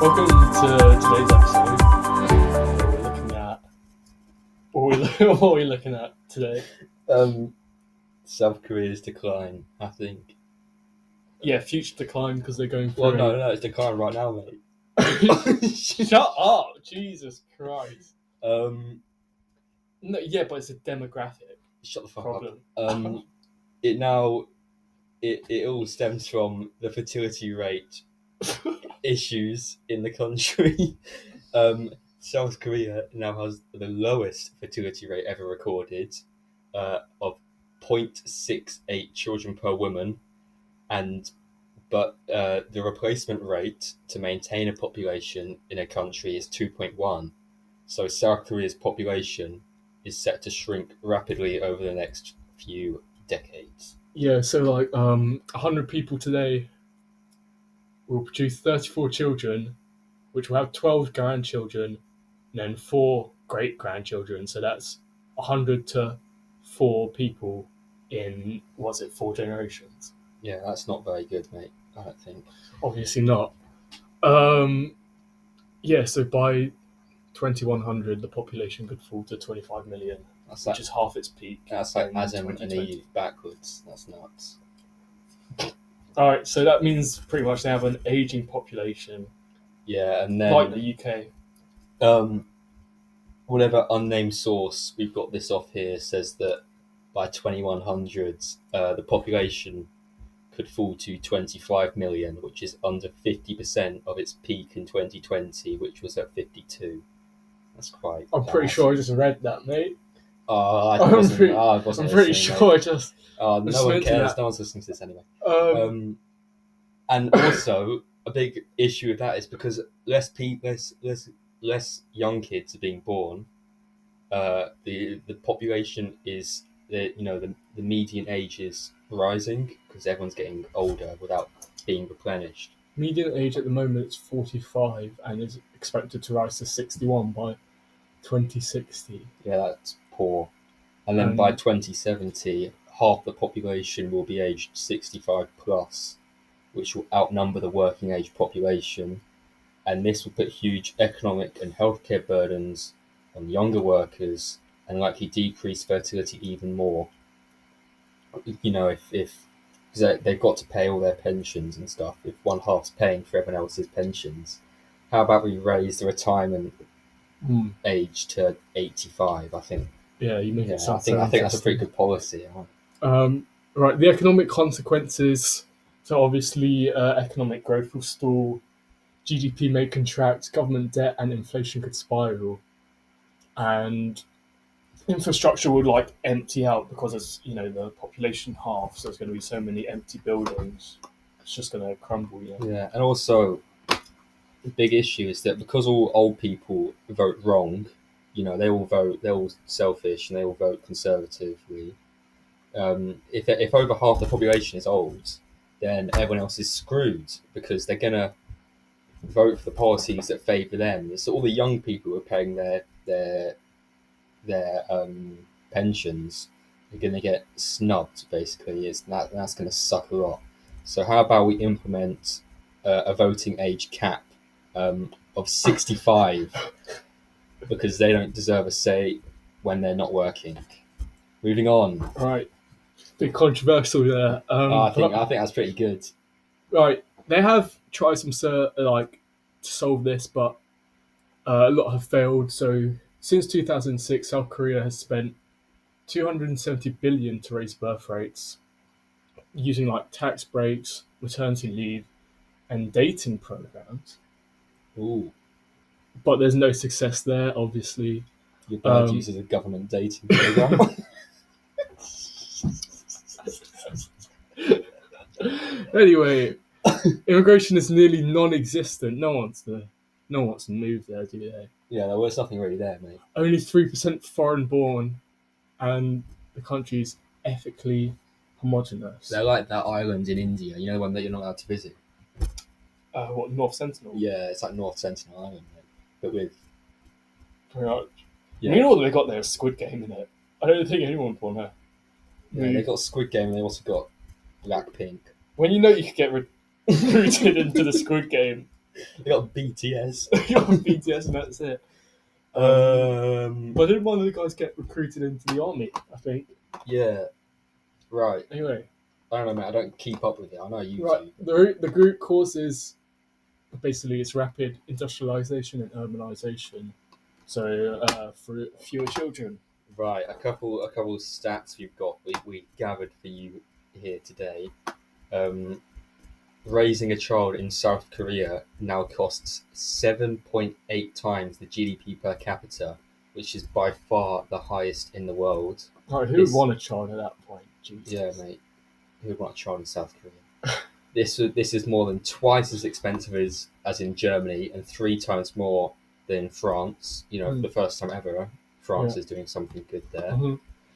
Welcome to today's episode. What are we looking at today? South Korea's decline, I think. Yeah, future decline because they're going through. Well, no, it's decline right now, mate. Shut up! Jesus Christ. No, yeah, but it's a demographic shut the fuck problem. up. It all stems from the fertility rate issues in the country. South Korea now has the lowest fertility rate ever recorded, of 0.68 children per woman, but the replacement rate to maintain a population in a country is 2.1. So South Korea's population is set to shrink rapidly over the next few decades. Yeah, so 100 people today will produce 34 children, which will have 12 grandchildren, and then 4 great-grandchildren. So that's 100 to 4 people in, 4 generations? Yeah, that's not very good, mate, I don't think. Obviously not. So by 2100, the population could fall to 25 million, which is half its peak. That's like Adam and Eve backwards. That's nuts. Alright, so that means pretty much they have an aging population. Yeah, and then like the UK. Whatever unnamed source we've got this off here says that by 2100, the population could fall to 25 million, which is under 50% of its peak in 2020, which was at 52. That's quite I'm bad. pretty sure I just read that, mate. I'm pretty sure I just... no one cares. That. No one's listening to this anyway. And also, a big issue with that is because less young kids are being born. The population is the median age is rising because everyone's getting older without being replenished. Median age at the moment is 45 and is expected to rise to 61 by 2060. Yeah, that's poor. And then by 2070, half the population will be aged 65 plus, which will outnumber the working age population. And this will put huge economic and healthcare burdens on younger workers and likely decrease fertility even more. If they've got to pay all their pensions and stuff, if one half's paying for everyone else's pensions, how about we raise the retirement age to 85? I think. Yeah, you make it sound. I think that's a pretty good policy. Right, the economic consequences. So obviously, economic growth will stall, GDP may contract, government debt and inflation could spiral, and infrastructure would empty out because it's the population half, so there's going to be so many empty buildings. It's just going to crumble. Yeah, and also the big issue is that because all old people vote wrong, they they're all selfish and they all vote conservatively. If over half the population is old, then everyone else is screwed because they're gonna vote for the policies that favour them. So all the young people who are paying their pensions are gonna get snubbed. Basically, that's gonna suck a lot. So how about we implement a voting age cap of 65 because they don't deserve a say when they're not working. Moving on. Right. Bit controversial there. I think that's pretty good. Right. They have tried to solve this, but a lot have failed. So since 2006, South Korea has spent $270 billion to raise birth rates using tax breaks, maternity leave, and dating programs. Ooh. But there's no success there, obviously. Your bird uses a government dating program. Anyway, immigration is nearly non-existent. No one wants to move there, do they? Yeah, there was nothing really there, mate. Only 3% foreign-born, and the country is ethically homogenous. They're like that island in India, the one that you're not allowed to visit. What, North Sentinel? Yeah, it's like North Sentinel Island, mate. But with... Pretty much. Yeah. You know what they got there? Squid Game in it. I don't think anyone would want to. Yeah, they got Squid Game and they also got Blackpink. When you could get recruited into the Squid Game, They got BTS. They got BTS and that's it. But didn't one of the guys get recruited into the army, I think? Yeah. Right. Anyway. I don't know, mate. I don't keep up with it. I know you Right. do. The root cause is basically it's rapid industrialization and urbanization. So for fewer children. Right. A couple of stats we gathered for you here today. Raising a child in South Korea now costs 7.8 times the GDP per capita, which is by far the highest in the world. Right, who would want a child at that point? Jesus. Yeah, mate. Who would want a child in South Korea? This is more than twice as expensive as in Germany and 3 times more than France. You know, for the first time ever, France is doing something good there. Mm-hmm.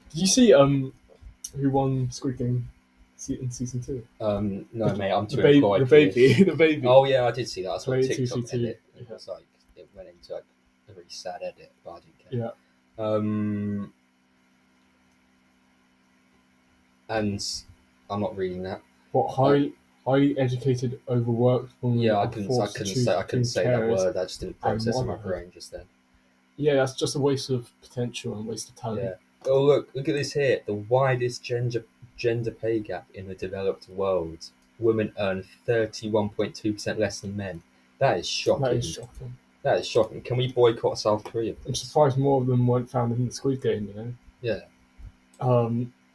Did you see who won Squid Game in season 2? No, mate, I'm too employed. The baby. Oh yeah, I did see that. I saw a Play TikTok 2C2. edit. It was like it went into like a really sad edit, but I didn't care. Yeah. And I'm not reading that. What highly educated, overworked woman? Yeah, I couldn't say that word. I just didn't process in my brain just then. Yeah, that's just a waste of potential and waste of talent. Yeah. Oh look at this here. The widest gender pay gap in the developed world. Women earn 31.2% less than men. That is shocking. That is shocking. Can we boycott South Korea, please? I'm surprised more of them weren't found in the Squid Game, you know? Yeah.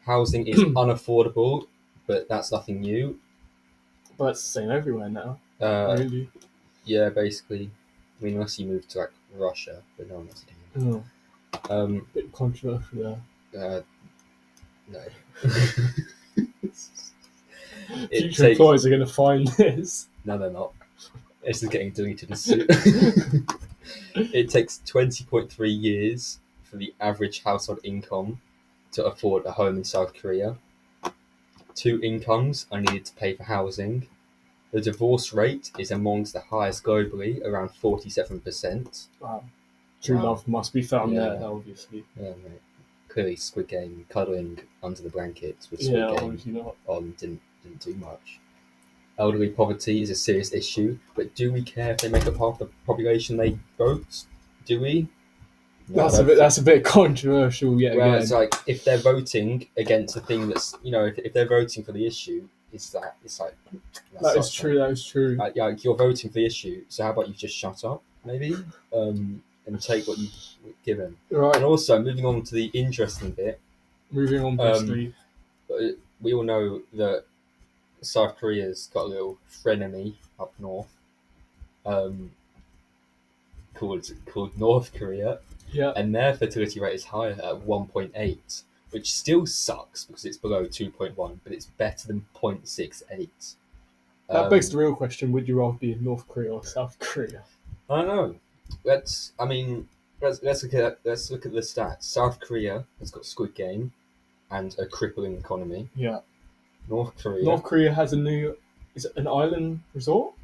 Housing is unaffordable, but that's nothing new. But it's the same everywhere now. Really? Yeah, basically. I mean, unless you move to like Russia, but no one wants to do that. Bit controversial there. No. Future employers are going to find this. No, they're not. This is getting deleted as soon. It takes 20.3 years for the average household income to afford a home in South Korea. 2 incomes are needed to pay for housing. The divorce rate is amongst the highest globally, around 47%. Wow. True love must be found there, obviously. Yeah, mate. Clearly, Squid Game cuddling under the blankets with Squid Game on didn't do much. Elderly poverty is a serious issue, but do we care if they make up half the population they vote? Do we? No, that's a bit controversial yet again. It's like if they're voting against a thing that's if they're voting for the issue, that is true. Like, you're voting for the issue, so how about you just shut up, maybe, and take what you've given. Right. And also, moving on to the interesting bit. Moving on, basically. We all know that South Korea's got a little frenemy up north, called North Korea. Yeah. And their fertility rate is higher at 1.8, which still sucks because it's below 2.1, but it's better than 0.68. That begs the real question: would you rather be in North Korea or South Korea? I don't know. Let's look at the stats. South Korea has got Squid Game and a crippling economy. Yeah. North Korea has is it an island resort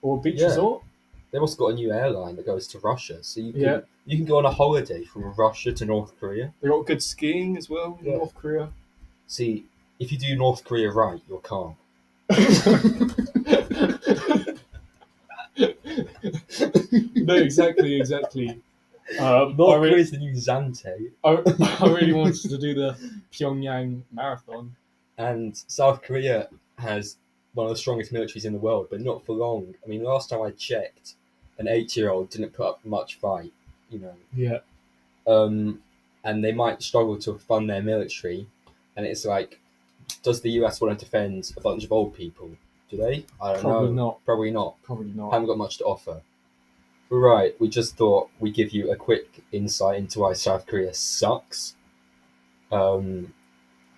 or a beach resort? They've also got a new airline that goes to Russia, so you can go on a holiday from Russia to North Korea. They got good skiing as well in North Korea. See, if you do North Korea right, you're calm. No, exactly. North Korea is the new Zante. I really wanted to do the Pyongyang marathon. And South Korea has one of the strongest militaries in the world, but not for long. I mean, last time I checked, an 8-year-old didn't put up much fight, Yeah. And they might struggle to fund their military. And it's like, does the US want to defend a bunch of old people? Do they? I don't know. Probably not. Haven't got much to offer. But right, we just thought we'd give you a quick insight into why South Korea sucks.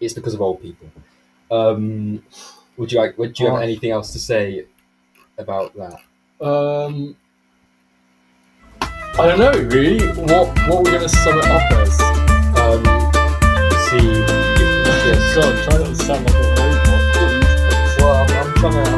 It's because of old people. Would you have anything else to say about that? I don't know, really. What we're going to sum it up as? See, God, try not to sound like a robot. Well, I'm trying to